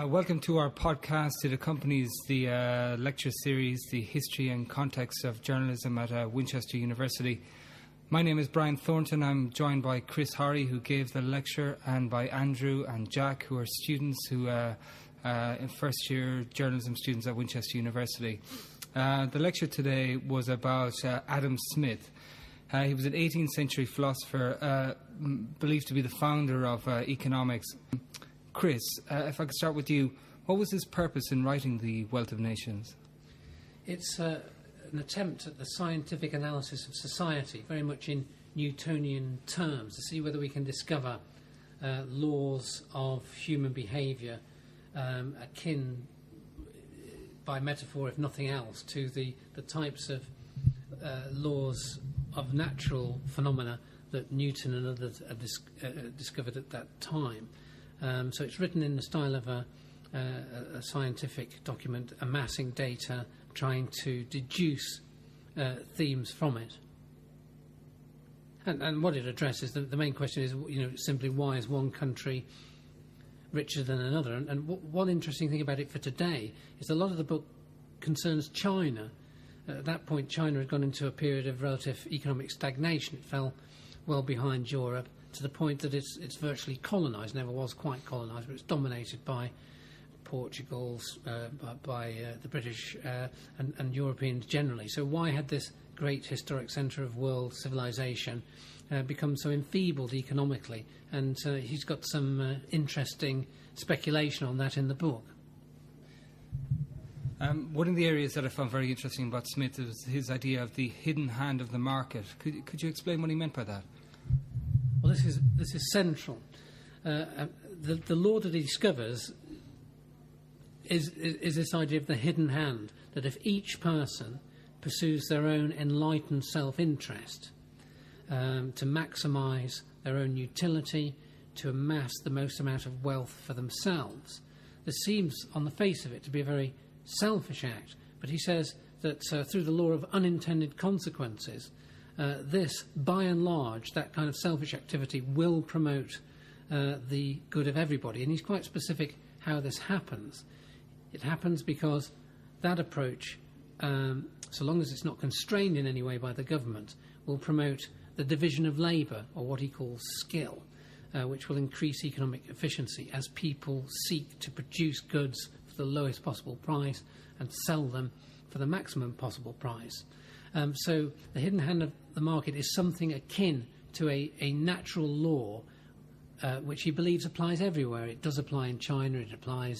Welcome to our podcast. It accompanies the lecture series, The History and Context of Journalism at Winchester University. My name is Brian Thornton. I'm joined by Chris Horry, who gave the lecture, and by Andrew and Jack, who are students who first-year journalism students at Winchester University. The lecture today was about Adam Smith. He was an 18th century philosopher, believed to be the founder of economics. Chris, if I could start with you, what was his purpose in writing The Wealth of Nations? It's an attempt at the scientific analysis of society, very much in Newtonian terms, to see whether we can discover laws of human behaviour akin, by metaphor if nothing else, to the types of laws of natural phenomena that Newton and others had discovered at that time. So it's written in the style of a scientific document, amassing data, trying to deduce themes from it. And what it addresses, the main question is, simply why is one country richer than another? And one interesting thing about it for today is a lot of the book concerns China. At that point, China had gone into a period of relative economic stagnation. It fell well behind Europe, to the point that it's virtually colonised, never was quite colonised, but it's dominated by Portugal, by the British and Europeans generally. So why had this great historic centre of world civilization become so enfeebled economically? And he's got some interesting speculation on that in the book. One of the areas that I found very interesting about Smith is his idea of the hidden hand of the market. Could you explain what he meant by that? Well, this is central. The law that he discovers is this idea of the hidden hand, that if each person pursues their own enlightened self-interest to maximise their own utility, to amass the most amount of wealth for themselves, this seems, on the face of it, to be a very selfish act. But he says that through the law of unintended consequences, this, by and large, that kind of selfish activity will promote the good of everybody. And he's quite specific how this happens. It happens because that approach, so long as it's not constrained in any way by the government, will promote the division of labour, or what he calls skill, which will increase economic efficiency as people seek to produce goods for the lowest possible price and sell them for the maximum possible price. So the hidden hand of the market is something akin to a natural law which he believes applies everywhere. It does apply in China, it applies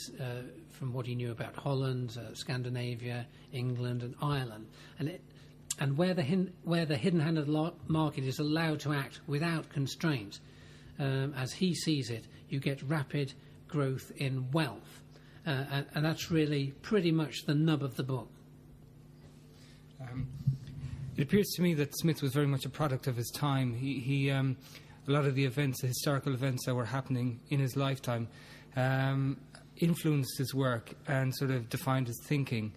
from what he knew about Holland, Scandinavia, England and Ireland. And where the hidden hand of the market is allowed to act without constraint, as he sees it, you get rapid growth in wealth. And that's really pretty much the nub of the book. It appears to me that Smith was very much a product of his time. He a lot of the events, the historical events that were happening in his lifetime, influenced his work and sort of defined his thinking.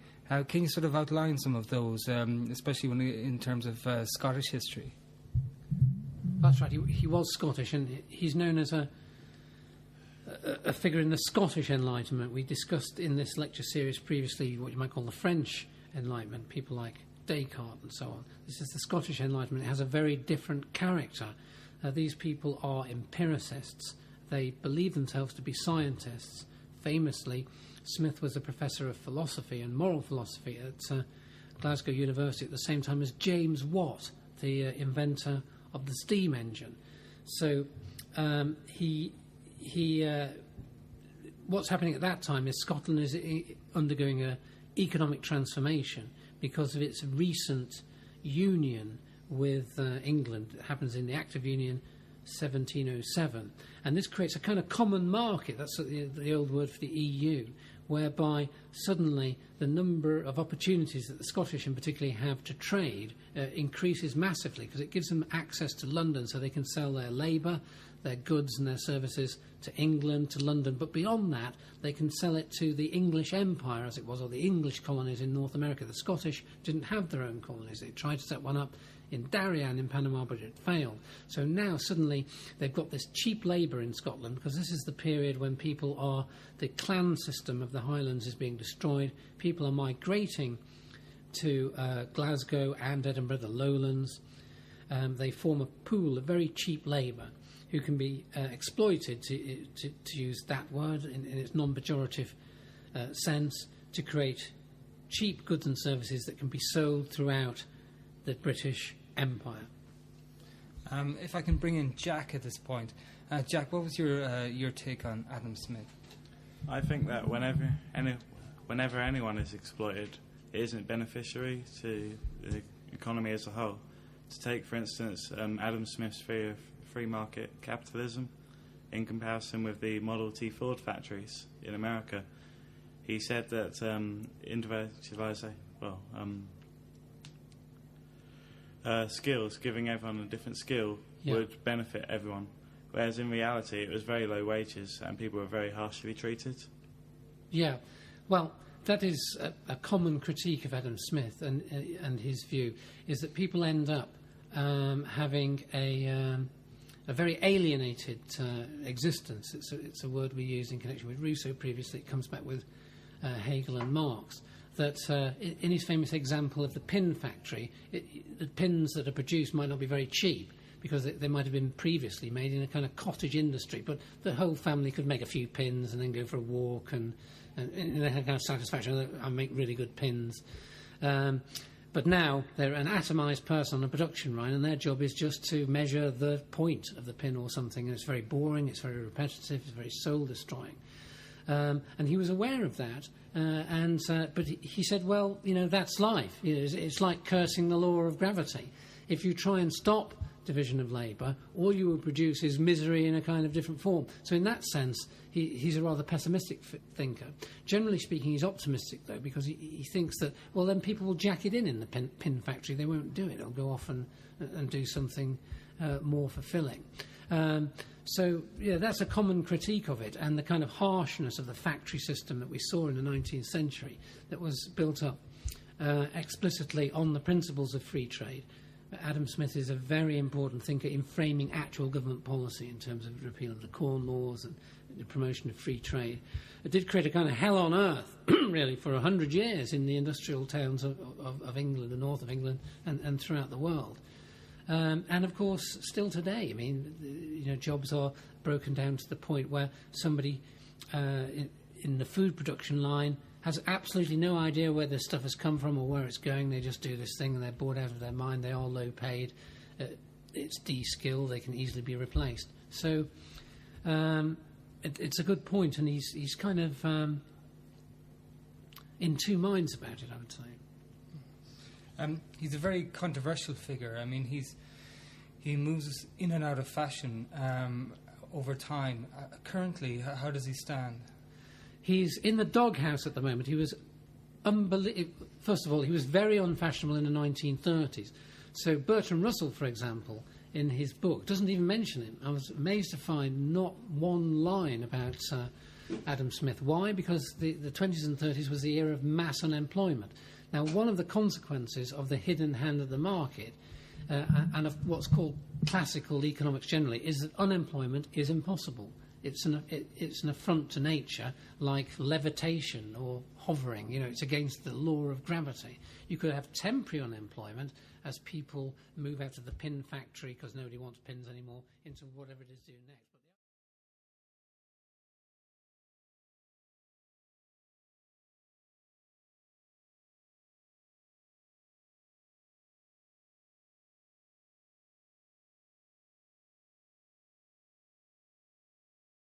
Can you sort of outline some of those, especially in terms of Scottish history? That's right. He was Scottish, and he's known as a figure in the Scottish Enlightenment. We discussed in this lecture series previously what you might call the French Enlightenment, people like Descartes and so on. This is the Scottish Enlightenment. It has a very different character. These people are empiricists. They believe themselves to be scientists. Famously, Smith was a professor of philosophy and moral philosophy at Glasgow University at the same time as James Watt, the inventor of the steam engine. So what's happening at that time is Scotland is undergoing an economic transformation because of its recent union with England. It happens in the Act of Union 1707. And this creates a kind of common market, that's the old word for the EU, whereby suddenly the number of opportunities that the Scottish in particular have to trade increases massively, because it gives them access to London so they can sell their labour, their goods and their services to England, to London. But beyond that, they can sell it to the English Empire, as it was, or the English colonies in North America. The Scottish didn't have their own colonies. They tried to set one up in Darien in Panama, but it failed. So now suddenly they've got this cheap labour in Scotland, because this is the period when the clan system of the Highlands is being destroyed. People are migrating to Glasgow and Edinburgh, the lowlands. They form a pool of very cheap labour who can be exploited, to use that word in its non-pejorative sense, to create cheap goods and services that can be sold throughout the British Empire. If I can bring in Jack at this point. Jack, what was your take on Adam Smith? I think that whenever anyone is exploited, it isn't beneficiary to the economy as a whole. To take, for instance, Adam Smith's theory of free market capitalism in comparison with the Model T Ford factories in America. He said that skills, giving everyone a different skill, would benefit everyone. Whereas in reality, it was very low wages and people were very harshly treated. Yeah, well, that is a common critique of Adam Smith and his view, is that people end up having a very alienated existence. It's a word we used in connection with Rousseau previously. It comes back with Hegel and Marx. That in his famous example of the pin factory, the pins that are produced might not be very cheap, because they might have been previously made in a kind of cottage industry, but the whole family could make a few pins and then go for a walk, and they had kind of satisfaction. I make really good pins. But now they're an atomised person on a production line, and their job is just to measure the point of the pin or something, and it's very boring, it's very repetitive, it's very soul-destroying. And he was aware of that, but he said, well, that's life. It's like cursing the law of gravity. If you try and stop division of labour, all you will produce is misery in a kind of different form. So in that sense, he's a rather pessimistic thinker. Generally speaking, he's optimistic, though, because he thinks that, well, then people will jack it in the pin factory. They won't do it. They'll go off and do something more fulfilling. So, that's a common critique of it, and the kind of harshness of the factory system that we saw in the 19th century that was built up explicitly on the principles of free trade. Adam Smith is a very important thinker in framing actual government policy in terms of repeal of the Corn Laws and the promotion of free trade. It did create a kind of hell on earth, really, for 100 years in the industrial towns of England, the north of England, and throughout the world. And, of course, still today, jobs are broken down to the point where somebody in the food production line has absolutely no idea where this stuff has come from or where it's going. They just do this thing and they're bored out of their mind. They are low paid. It's de-skilled. They can easily be replaced. So it's a good point, and he's kind of in two minds about it, I would say. He's a very controversial figure. I mean, he moves in and out of fashion over time. Currently, how does he stand? He's in the doghouse at the moment. He was First of all, he was very unfashionable in the 1930s. So Bertrand Russell, for example, in his book, doesn't even mention him. I was amazed to find not one line about Adam Smith. Why? Because the 20s and 30s was the era of mass unemployment. Now, one of the consequences of the hidden hand of the market and of what's called classical economics generally is that unemployment is impossible. It's an affront to nature, like levitation or hovering. It's against the law of gravity. You could have temporary unemployment as people move out of the pin factory because nobody wants pins anymore into whatever it is doing next.